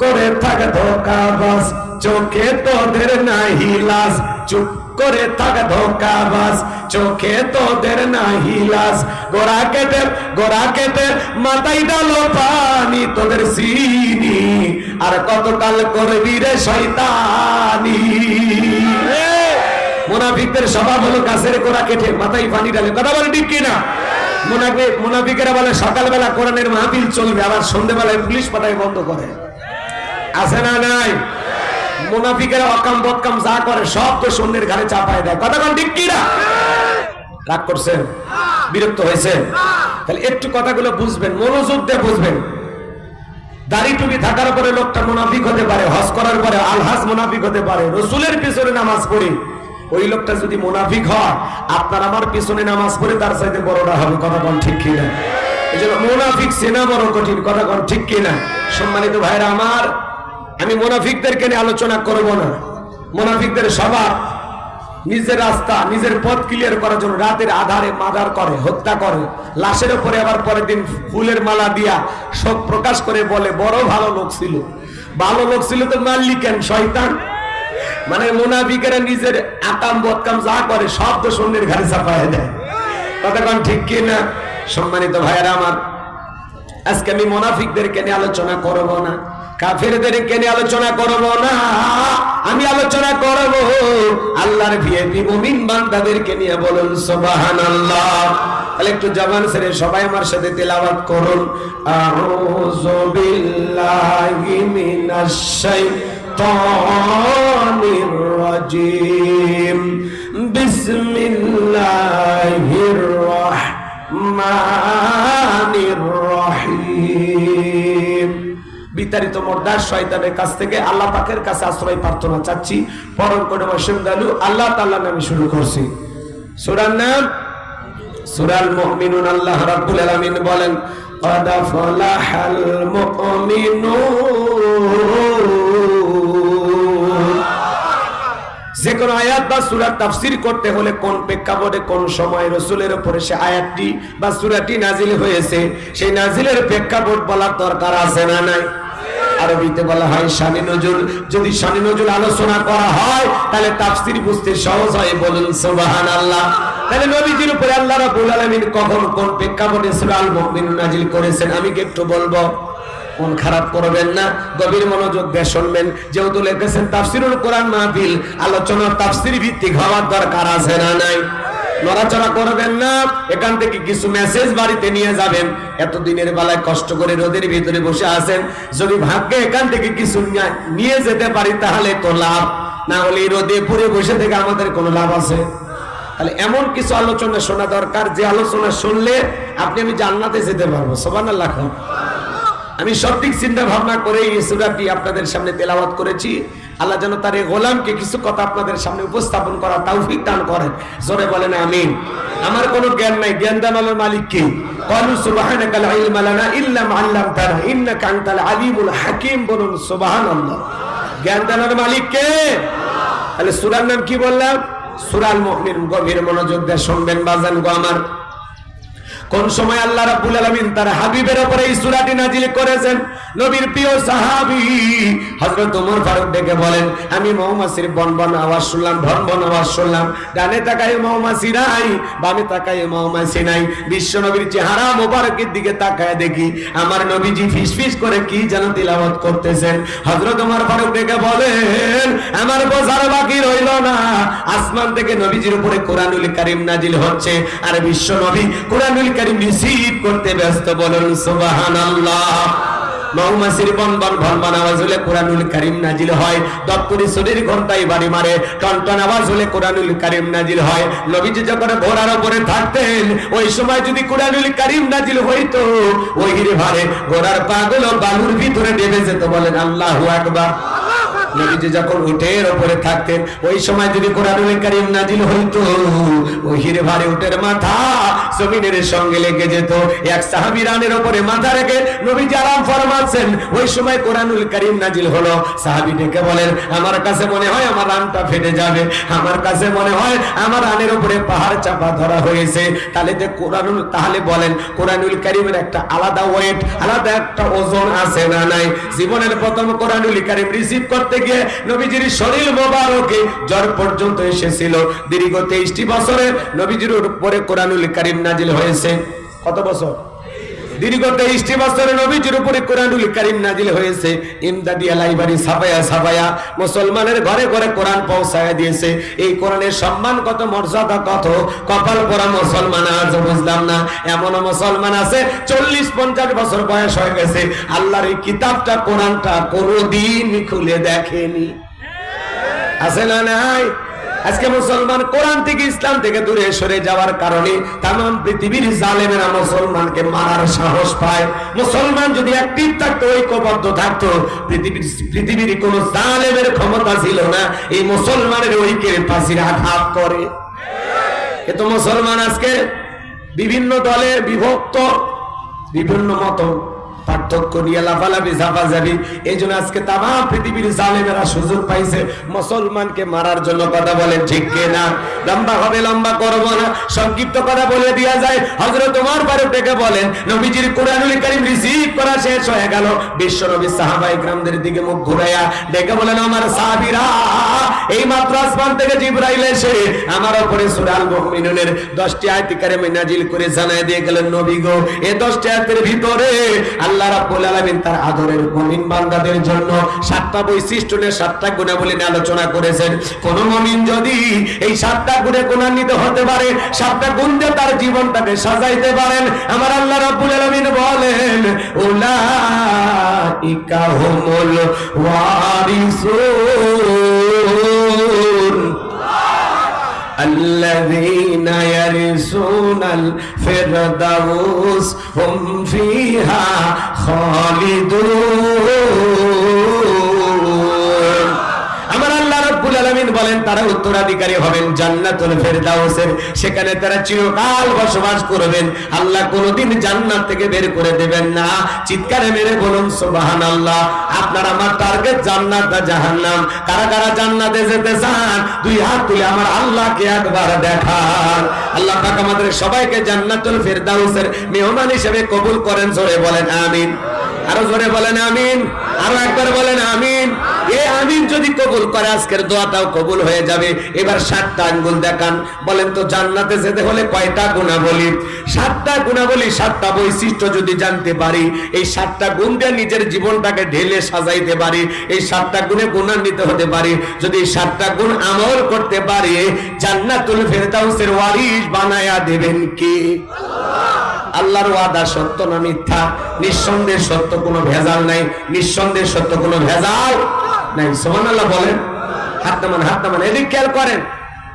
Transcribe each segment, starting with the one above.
করে থাক ধোঁকাবাজ, চোখে তোদের নাহি লাজ। চুপ করে থাক ধোঁকাবাজ, চোখে তোদের নাহি লাজ। গোড়া কেটে মাথায় ডালো পানি, তোদের চিনি আর কতকাল করবি রে শয়তানি। মুনাফিকদের স্বভাব হলো গাছের গোড়া কেটে মাথায় পানি ডালে। কথা বলে ঠিক কিনা? মুনাফিকেরা বলে সকালবেলা কোরআনের মাহফিল চলবে, আবার সন্ধ্যেবেলায় পুলিশ পাঠায় বন্ধ করে। আছে না নাই? মুনাফিকেরা অকাম বদকাম যা করে সব তো সন্ধ্যের ঘাড়ে চাপায় দেয়। কথা বল ঠিক কিনা? রাগ করছেন? বিরক্ত হয়েছে? তাহলে একটু কথাগুলো বুঝবেন, মনোযোগ দিয়ে বুঝবেন। দাড়ি টুপি থাকার পরে লোকটা মুনাফিক হতে পারে, হজ করার পরে আলহাজ মুনাফিক হতে পারে, রসুলের পিছনে নামাজ পড়ে ওই লোকটা যদি মুনাফিক হয়, আপনার আমার পিছনে নামাজ পড়ে তার চাইতে বড়টা হবে। কথা কোন ঠিক কিনা? এই জন্য মুনাফিক চেনা বড় কঠিন। কথা কোন ঠিক কিনা? সম্মানিত ভাইরা আমার, আমি মুনাফিকদেরকে নিয়ে আলোচনা করব না। মুনাফিকদের স্বভাব নিজের রাস্তা, নিজের পথ ক্লিয়ার করার জন্য রাতের আধারে মার্ডার করে, হত্যা করে, লাশের উপরে আবার পরের দিন ফুলের মালা দিয়া শোক প্রকাশ করে বলে বড় ভালো লোক ছিল। ভালো লোক ছিল তো মারলি কেন শয়তান? মানে মুনাফিকেরা নিজের আকাম বদকাম যা করে সব তো সন্ধ্যের ঘাড়ে চাপায় দেয়। কতক্ষণ ঠিক কিনা? সম্মানিত ভাইয়েরা আমার, আজকে আমি মুনাফিকদেরকে নিয়ে আলোচনা করব না, কাফেরদেরকে নিয়ে আলোচনা করব না। আমি আলোচনা করব আল্লাহর ভিআইপি মুমিন বান্দাদেরকে নিয়ে। বলুন সুবহানাল্লাহ। তাহলে একটু জবান ছেড়ে সবাই আমার সাথে তেলাওয়াত করুন। আউযু বিল্লাহি মিনাশ শাইতানির রাজিম। বিসমিল্লাহির রাহমানির রহিম। বিতাড়িত মোর্দার শয়তানের কাছ থেকে আল্লাহ পাকের কাছে আশ্রয় প্রার্থনা চাচ্ছি। পরম করুণাময় দয়ালু আল্লাহ তাআলার নামে শুরু করছি। সূরার নাম সূরাল মুমিনুন। আল্লাহ রাব্বুল আলামিন বলেন, قد فلح المؤمنون। যে কোন আয়াত বা সূরার তাফসীর করতে হলে কোন প্রেক্ষাপটে কোন সময় রাসূলের উপরে সে আয়াতটি বা সূরাটি নাজিল হয়েছে, সেই নাজিলের প্রেক্ষাপট বলার দরকার আছে না নাই? আরবিতে বলা হয় শানে নজুল। যদি শানে নজুল আলোচনা করা হয় তাহলে তাফসীর বুঝতে সহজ হয়। বলুন সুবহানাল্লাহ। তাহলে নবীজির উপরে আল্লাহ রাব্বুল আলামিন কখন কোন প্রেক্ষাপটে সূরা আল মুমিনুন নাজিল করেছেন আমি কি একটু বলবো? মন খারাপ করবেন না, গভীর মনোযোগ দিয়ে শুনবেন। যেহেতু লিখেছেন তাফসীরুল কোরআন মাহফিল, আলোচনা তাফসীর ভিত্তিক হওয়ার দরকার আছে না নাই? নড়াচড়া করবেন না। এখান থেকে কিছু মেসেজ বাড়িতে নিয়ে যাবেন। এতদিনের বেলায় কষ্ট করে রোদের ভিতরে বসে আছেন, যদি ভাগ্যে এখান থেকে কিছু নিয়ে যেতে পারি তাহলে তো লাভ, না হলে রোদে পুড়ে বসে থেকে আমাদের কোনো লাভ আছে? তাহলে এমন কিছু আলোচনা শোনা দরকার যে আলোচনা শুনলে আপনি আমি জান্নাতে যেতে পারবো। সুবহানাল্লাহ। আমি সঠিক চিন্তা ভাবনা করে এই সূরাটি আপনাদের সামনে তেলাওয়াত করেছি। আল্লাহ যেন তার এই গোলামকে কিছু কথা আপনাদের সামনে উপস্থাপন করার তৌফিক দান করেন। জোরে বলেন আমিন। আমার কোনো জ্ঞান নাই, জ্ঞান দানের মালিক কে? ক্বালু সুবহানাকা লা ইলমা লানা ইল্লা মা আল্লামতানা ইন্নাকা আনতাল আলিমুল হাকীম। বলুন সুবহানাল্লাহ। জ্ঞান দানের মালিক কে? তাহলে সূরার নাম কি বললাম? সূরা আল মুমিনুন। গভীর মনোযোগ দিয়ে শুনবেন বাজান গো আমার। কোন সময় আল্লাহ রাব্বুল আলামিন তার হাবিবের উপরে এই সূরাটি নাজিল করেছেন? নবীর প্রিয় সাহাবী হযরত ওমর ফারুক ডেকে বলেন, আমি মৌমাছির বনবন আওয়াজ শুনলাম, ভনভন আওয়াজ শুনলাম। ডানে তাকায় মৌমাছি নাই, বামে তাকায় মৌমাছি নাই। বিশ্ব নবীর চেহারা মোবারকের দিকে তাকায় দেখি আমার নবীজি ফিসফিস করে কি যেন তিলাওয়াত করতেছেন। হযরত ওমর ফারুক ডেকে বলেন, আমার বোঝার বাকি রইল না, আসমান থেকে নবীজির উপরে কোরআনুল কারীম নাজিল হচ্ছে আর বিশ্ব নবী কোরআনুল কারীম রিসিভ করতে ব্যস্ত। বলুন সুবহানাল্লাহ। মৌমাছির বনবন ভনবন আওয়াজ হলে কোরআনুল কারীম নাজিল হয়। দপ্তরি শরীর ঘন্টায় বাড়ি মারে, টনটন আওয়াজ হলে কোরআনুল কারীম নাজিল হয়। নবীজি যখন ঘোড়ার উপরে থাকতেন ওই সময় যদি কোরআনুল কারীম নাজিল হইতো, ওই ভারে ঘোড়ার পাগুলো বালুর ভিতরে ডেবে যেত। বলেন আল্লাহু আকবার। নবীজি যখন উটের উপরে থাকতেন ওই সময় যদি কোরআনুল কারীম নাজিল হইতো ওহির ভারে উটের মাথা জমিনের সঙ্গে লেগে যেত। এক সাহাবী রানের উপরে মাথা রেখে নবীজি আরাম ফরমাচ্ছেন, ওই সময় কোরআনুল কারীম নাজিল হলো। সাহাবী ডেকে বলেন, আমার কাছে মনে হয় আমার রানটা ফেটে যাবে, আমার কাছে মনে হয় আমার রানের উপরে পাহাড় চাপা ধরা হয়েছে। তাহলে বলেন কোরআনুল কারীমের একটা আলাদা ওয়েট, আলাদা একটা ওজন আছে না নাই? জীবনের প্রথম কোরআনুল কারীম রিসিভ করতে গিয়ে নবীজির শরীর মোবারকে জ্বর পর্যন্ত এসেছিল। দীর্ঘ 23টি বছরে নবীজির উপরে কোরআনুল কারীম নাজিল হয়েছে। কত বছর? দীর্ঘ 23টি বছরে নবীজির উপরে কোরআনুল কারীম নাজিল হয়েছে। ইমদাদিয়া লাইব্রেরি ছাপায়া ছাপায়া মুসলমানের ঘরে ঘরে কোরআন পৌঁছায়া দিয়েছে। এই কোরআনের সম্মান কত, মর্যাদা কত, কপাল পরা মুসলমান আজ বুঝলাম না। এমন মুসলমান আছে 40-50 বছর বয়স হয়ে গেছে, আল্লাহর এই কিতাবটা কোরআনটা কোনদিন খুলে দেখেনি। আছে না নাই? আজকে মুসলমান কোরআন থেকে, ইসলাম থেকে দূরে সরে যাওয়ার কারণে তামাম পৃথিবীর জালেমেরা মুসলমানকে মারার সাহস পায়। মুসলমান যদি অ্যাক্টিভ থাকতো, ঐক্যবদ্ধ থাকতো, পৃথিবীর কোন জালেমের ক্ষমতা ছিল না এই মুসলমানের ঐক্যের ফাঁসির আঘাত করে। কিন্তু মুসলমান আজকে বিভিন্ন দলে বিভক্ত, বিভিন্ন মত পার্থক্য নিয়ে লাফালাফি ঝাপাঝাপি। এই জন্য আজকে তামাম পৃথিবীর জালেমেরা সুযোগ পাইছে মুসলমানকে মারার জন্য। কথা বলেন ঠিক কিনা? লম্বা হবে, লম্বা করবো না, সংক্ষিপ্ত কথা বলে দেয়া যায়। হযরত ওমর ফারুক থেকে বলেন, নবীজির কোরআনুল কারীম রিসিভ করা শেষ হয়ে গেল, বিশ্ব নবী সাহাবায়ে কেরামদের দিকে মুখ ঘুরাইয়া ডেকে বলেন, আমার সাহাবীরা, এই মাত্র আসমান থেকে জিবরাইল এসে আমার উপরে সূরা আল মুমিনুনের 10টি আয়াত কারিমা নাজিল করে জানায় দিয়ে গেলেন, নবী গো, এই 10টি আয়াতের ভিতরে আল্লাহ রাব্বুল আলামিন তার আদরের মুমিন বান্দাদের জন্য 7টা বৈশিষ্ট্য নিয়ে 7টা গুণাবলী নিয়ে আলোচনা করেছেন। কোন মুমিন যদি এই 7টা গুণে গুণান্বিত হতে পারে, 7টা গুণ দিয়ে তার জীবনটাকে সাজাইতে পারেন, আমার আল্লাহ রাব্বুল আলামিন বলেন, উলাইকা হুমুল ওয়ারিসুন الذين يرثون الفردوس هم فيها خالدون। আমার আল্লাহ রাব্বুল আলামিন বলেন, তারা উত্তরাধিকারী হবেন জান্নাতুল ফেরদাউসের, সেখানে তারা চিরকাল বসবাস করবেন। আল্লাহ কোনোদিন জান্নাত থেকে বের করে দেবেন না। চিৎকারে মেরে বলুন সুবহানাল্লাহ। আপনার আমার টার্গেট জান্নাত না জাহান্নাম? কারা কারা জান্নাতে যেতে চান দুই হাত তুলে আমার আল্লাহকে একবার দেখান। আল্লাহ পাক আমাদের সবাইকে জান্নাতুল ফেরদাউসের মেহমান হিসেবে কবুল করেন। জোরে বলেন আমিন। আরো জোরে বলেন আমিন। আরো একবার বলেন আমিন। এই আমিন যদি কবুল করে আজকের দোয়াটাও কবুল হয়ে যাবে। এবার 7টা আঙ্গুল দেখান। বলেন তো জান্নাতে যেতে হলে কয়টা গুণাবলী? 7টা গুণাবলী, 7টা বৈশিষ্ট্য যদি জানতে পারি, এই 7টা গুণ দিয়ে নিজের জীবনটাকে ঢেলে সাজাইতে পারি, এই 7টা গুণে গুণান্বিত হতে পারি, যদি এই 7টা গুণ আমল করতে পারি, জান্নাতুল ফেরদাউসের ওয়ারিস বানায়া দেবেন কে? আল্লাহর ওয়াদা সত্য না মিথ্যা? নিঃসন্দেহে সত্য, কোনো ভেজাল নাই। নিঃসন্দেহে সত্য, কোনো ভেজাল নাই। সুবহানাল্লাহ বলেন। হাত নামান, হাত নামান। এদিক খেয়াল করেন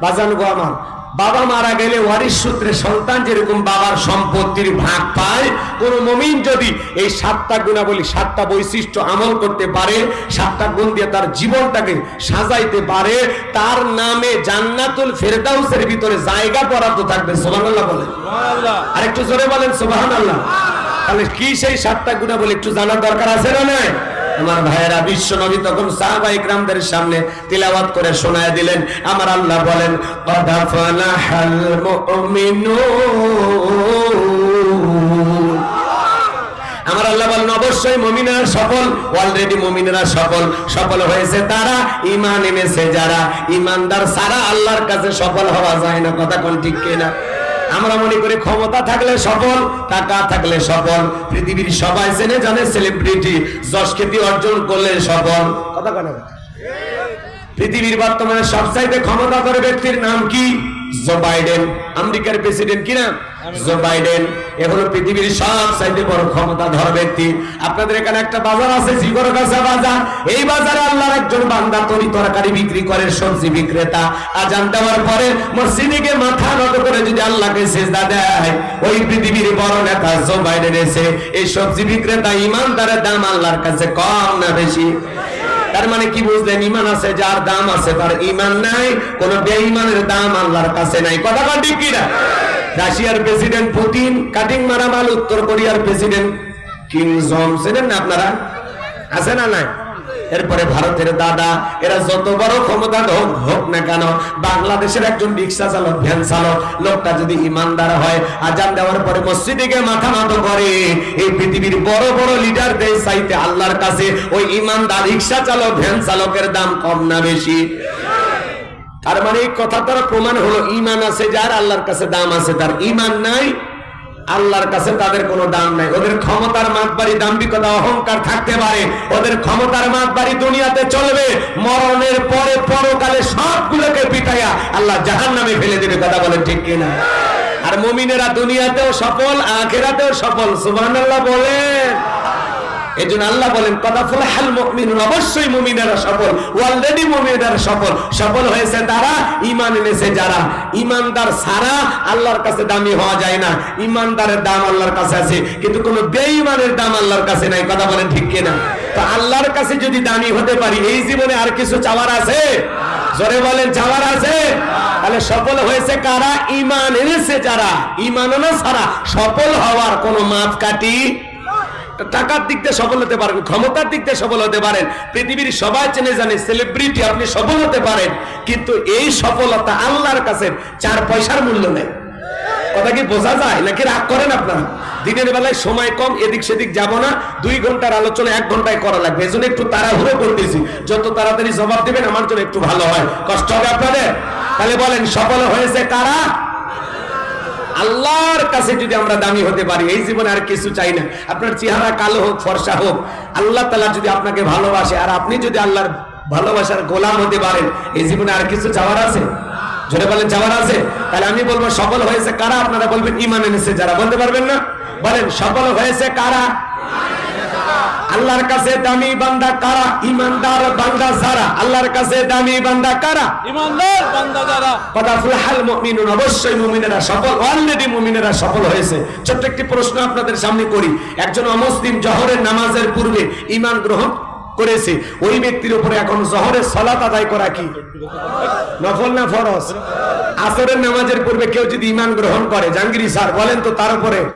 বাজান গো আমার। বাবা মারা গেলে ওয়ারিশ সূত্রে সন্তান যেরকম বাবার সম্পত্তির ভাগ পায়, কোন মুমিন যদি এই 7টা গুণাবলী, 7টা বৈশিষ্ট্য আমল করতে পারে, 7টা গুণ দিয়ে তার জীবনটাকে সাজাইতে পারে, তার নামে জান্নাতুল ফেরদাউসের ভিতরে জায়গা বরাদ্দ থাকবে। সুবহানাল্লাহ বলেন। সুবহানাল্লাহ। আরেকটু জোরে বলেন সুবহানাল্লাহ। তাহলে কি সেই 7টা গুণাবলী একটু জানার দরকার আছে না নাই? আমার ভাইয়েরা, বিশ্ব নবী তখন সাহাবায়ে কেরামদের সামনে তিলাওয়াত করে শোনায় দিলেন। আমার আল্লাহ বলেন, ক্বাদ ফালাহাল মুমিনুন। আমার আল্লাহ বলেন, অবশ্যই মুমিনেরা সফল। অলরেডি মুমিনেরা সফল। সফল হয়েছে তারা, ঈমান এনেছে যারা। ঈমানদার সারা আল্লাহর কাছে সফল হওয়া যায় না। কথা কোন ঠিক কিনা? আমরা মনে করি ক্ষমতা থাকলে সফল, টাকা থাকলে সফল। পৃথিবীর সবাই জেনে জানে সেলিব্রিটি যশ খ্যাতি অর্জন করলে সফল। কথা কেন? পৃথিবীর বর্তমানে সবচাইতে ক্ষমতাধর ব্যক্তির নাম কি? Joe Biden. আমেরিকার প্রেসিডেন্ট কি নাম? Joe Biden. এখন পৃথিবীর সবচাইতে বড় ক্ষমতাধর ব্যক্তি। আপনাদের এখানে একটা বাজার আছে, জিগরগাছা বাজার। এই বাজারে আল্লাহর একজন বান্দা তরি তরকারি বিক্রি করে, সবজি বিক্রেতা। আজান দেওয়ার পরে মসজিদে গিয়ে মাথা নত করে যদি আল্লাহকে সিজদা দেয়, ওই পৃথিবীর বড় নেতা জো বাইডেন এসে এই সবজি বিক্রেতা ইমানদারের দাম আল্লাহর কাছে কম না বেশি? তার মানে কি বুঝলেন? ঈমান আছে যার দাম আছে তার ঈমান নাই, কোন বেঈমানের দাম আল্লাহর কাছে নাই। কথা বল ঠিক কি না? রাশিয়ার প্রেসিডেন্ট পুতিন কাটিং মারা মাল, উত্তর কোরিয়ার প্রেসিডেন্ট কিম জং ছিলেন না আপনারা, আছে না নাই? এরপরে ভারতের দাদা, এরা যত বড় ক্ষমতা হোক না কেন, বাংলাদেশের একজন রিক্সা চালক, ভ্যান চালক, লোকটা যদি ইমানদার হয়, আজান দেওয়ার পরে মসজিদে গিয়ে মাথা নত করে, এই পৃথিবীর বড় বড় লিডারদের চাইতে আল্লাহর কাছে ওই ইমানদার রিক্সা চালক, ভ্যান চালকের দাম কম না বেশি? তার মানে এই কথা তার প্রমাণ হলো, ঈমান আছে যার আল্লাহর কাছে দাম আছে, তার ঈমান নাই আল্লাহর কাছে তাদের কোনো দাম নাই। ওদের ক্ষমতার মাতবাড়ি, দাম্ভিকতা, অহংকার থাকতে পারে, ওদের ক্ষমতার মাতবাড়ি দুনিয়াতে চলবে, মরণের পরে পরকালে সবগুলোকে পিটাইয়া আল্লাহ জাহান্নামে ফেলে দেবে। কথা বলেন ঠিক কিনা? আর মুমিনেরা দুনিয়াতেও সফল, আখিরাতেও সফল। সুবহানাল্লাহ বলেন। এজন্য আল্লাহ বলেন কথা ফলাহাল মুমিনুন, অবশ্যই মুমিনেরা সফল, অলরেডি মুমিনেরা সফল। সফল হয়েছে তারা, ঈমান এনেছে যারা। ঈমানদার ছাড়া আল্লাহর কাছে দামি হওয়া যায় না। ঈমানদারের দাম আল্লাহর কাছে আছে, কিন্তু কোন বেঈমানের দাম আল্লাহর কাছে নাই। কথা বলেন ঠিক কিনা? তো আল্লাহর কাছে যদি দামি হতে পারি, এই জীবনে আর কিছু চাওয়ার আছে? জোরে বলেন, চাওয়ার আছে? তাহলে সফল হয়েছে কারা? ঈমান এনেছে যারা। ঈমান না ছাড়া সফল হওয়ার কোনো মাপকাঠি। টাকার দিক দিয়ে সফল হতে পারেন, ক্ষমতার দিক দিয়ে সফল হতে পারেন, পৃথিবীর সবাই চেনে জানে, সেলিব্রিটি, আপনি সফল হতে পারেন, কিন্তু এই সফলতা আল্লাহর কাছে 4 পয়সার মূল্য নেই। কথা কি বোঝা যায় নাকি রাগ করেন আপনারা? দিনের বেলায় সময় কম, এদিক সেদিক যাব না, 2 ঘন্টার আলোচনা 1 ঘন্টায় করা লাগবে, এজন্য একটু তাড়াহুড়ো করতেছি। যত তাড়াতাড়ি জবাব দিবেন আমার জন্য একটু ভালো হয়। কষ্ট হবে আপনাদের? তাহলে বলেন সফল হয়েছে কারা? আল্লাহর কাছে যদি আমরা দামি হতে পারি, এই জীবনে আর কিছু চাই না। আপনার চেহারা কালো হোক, ফর্সা হোক, আল্লাহ তাআলা যদি আপনাকে ভালোবাসে, আর আপনি যদি আল্লাহর ভালোবাসার গোলাম হতে পারেন, এই জীবনে আর কিছু চাওয়ার আছে? জোরে বলেন, চাওয়ার আছে? তাহলে আমি বলবো সফল হয়েছে কারা? আপনারা বলবেন ঈমান এনেছে যারা। বলতে পারবেন না? বলেন সফল হয়েছে কারা? আল্লাহর কাছে দামি বান্দা কারা? ঈমানদার বান্দা যারা। আল্লাহর কাছে দামি বান্দা কারা? ঈমানদার বান্দা যারা। কথা ফুলহাল মুমিনুন, অবশ্যই মুমিনেরা সফল, অলরেডি মুমিনেরা সফল হয়েছে। ছোট্ট একটি প্রশ্ন আপনাদের সামনে করি। একজন অমুসলিম জোহরের নামাজের পূর্বে ঈমান গ্রহণ করেছে, ওই ব্যক্তির উপরে এখন জোহরের সালাত আদায় করা কি নফল না ফরজ? আসরের নামাজের পূর্বে কেউ যদি ঈমান গ্রহণ করে, জাহাঙ্গীর স্যার বলেন তো, তার উপরে